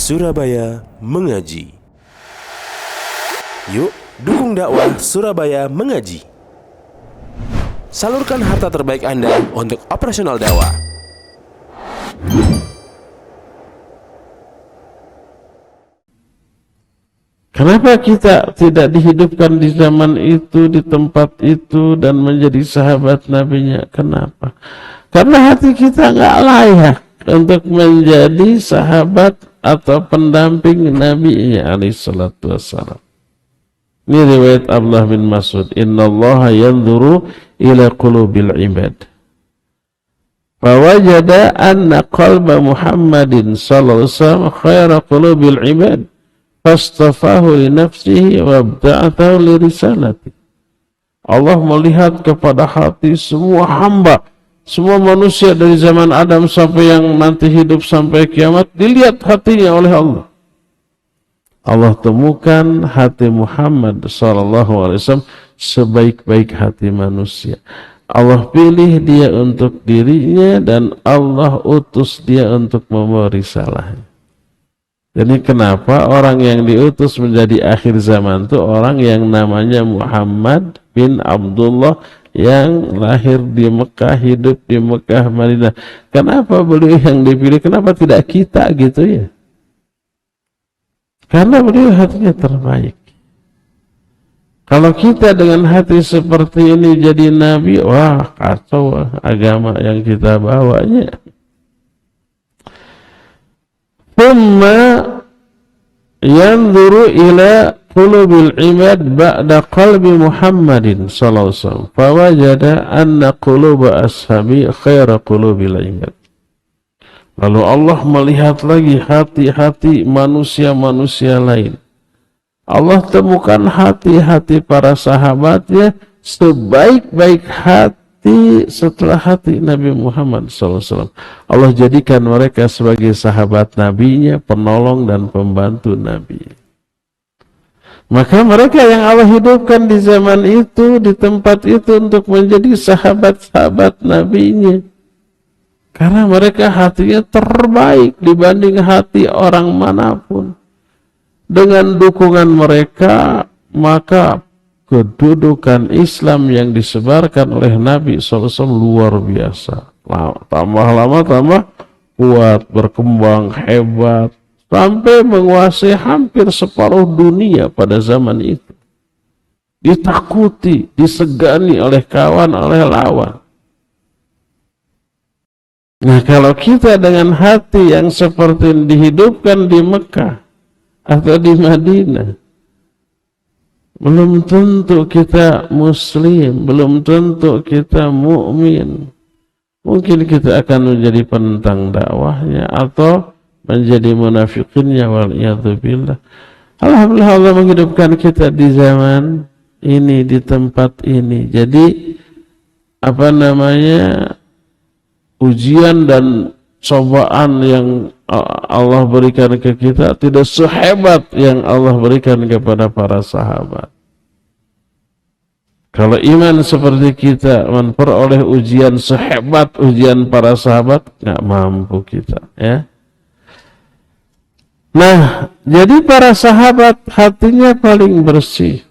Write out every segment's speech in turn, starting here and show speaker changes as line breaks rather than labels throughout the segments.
Surabaya Mengaji. Yuk, dukung dakwah Surabaya Mengaji. Salurkan harta terbaik Anda untuk operasional dakwah.
Kenapa kita tidak dihidupkan di zaman itu, di tempat itu, dan menjadi sahabat Nabi-Nya? Kenapa? Karena hati kita nggak layak untuk menjadi sahabat atau pendamping Nabi-Nya alaihissalatu wassalam. Ini riwayat Abdullah bin Mas'ud. Innallaha yanzuru ila qulubil ibad. Fawajada anna qalba Muhammadin sallallahu alaihi wasallam khaira qulubil ibad. Fastafahu li nafsihi wa abda'atahu li risalati. Allah melihat kepada hati semua hamba, semua manusia dari zaman Adam sampai yang nanti hidup sampai kiamat, dilihat hatinya oleh Allah. Allah temukan hati Muhammad SAW sebaik-baik hati manusia. Allah pilih dia untuk dirinya dan Allah utus dia untuk membawa risalahnya. Jadi kenapa orang yang diutus menjadi akhir zaman itu orang yang namanya Muhammad bin Abdullah yang lahir di Mekah, hidup di Mekah, Madinah. Kenapa beliau yang dipilih? Kenapa tidak kita gitu ya? Karena beliau hatinya terbaik. Kalau kita dengan hati seperti ini jadi nabi, wah kacau agama yang kita bawanya. Thumma yanzuru ila qulubil ibad ba'da qalbi Muhammadin sallallahu alaihi wasallam fawajada anna quluba ashabi khaira qulubil ibad. Lalu Allah melihat lagi hati-hati manusia-manusia lain. Allah temukan hati-hati para sahabatnya sebaik-baik hati setelah hati Nabi Muhammad SAW. Allah jadikan mereka sebagai sahabat Nabi-Nya, penolong dan pembantu Nabi. Maka mereka yang Allah hidupkan di zaman itu, di tempat itu untuk menjadi sahabat-sahabat Nabi-Nya. Karena mereka hatinya terbaik dibanding hati orang manapun. Dengan dukungan mereka, maka kedudukan Islam yang disebarkan oleh Nabi SAW luar biasa. Tambah lama tambah kuat, berkembang, hebat, sampai menguasai hampir separuh dunia pada zaman itu. Ditakuti, disegani oleh kawan, oleh lawan. Nah, kalau kita dengan hati yang seperti dihidupkan di Mekah atau di Madinah, belum tentu kita muslim, belum tentu kita mukmin. Mungkin kita akan menjadi penentang dakwahnya atau menjadi munafikinnya, waliyadzubillah. Alhamdulillah Allah menghidupkan kita di zaman ini, di tempat ini. Jadi ujian dan cobaan yang Allah berikan ke kita tidak sehebat yang Allah berikan kepada para sahabat. Kalau iman seperti kita memperoleh ujian sehebat ujian para sahabat, nggak mampu kita, ya. Nah, jadi para sahabat hatinya paling bersih.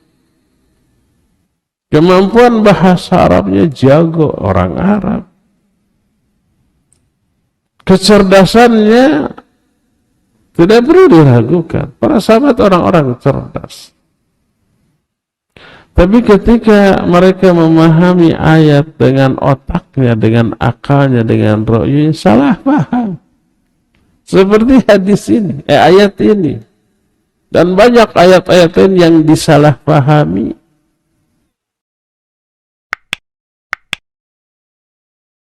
Kemampuan bahasa Arabnya jago, orang Arab. Kecerdasannya tidak perlu diragukan. Para sahabat orang-orang cerdas. Tapi ketika mereka memahami ayat dengan otaknya, dengan akalnya, dengan rohnya, salah paham. Seperti hadis ini, ayat ini. Dan banyak ayat-ayat lain yang disalahpahami.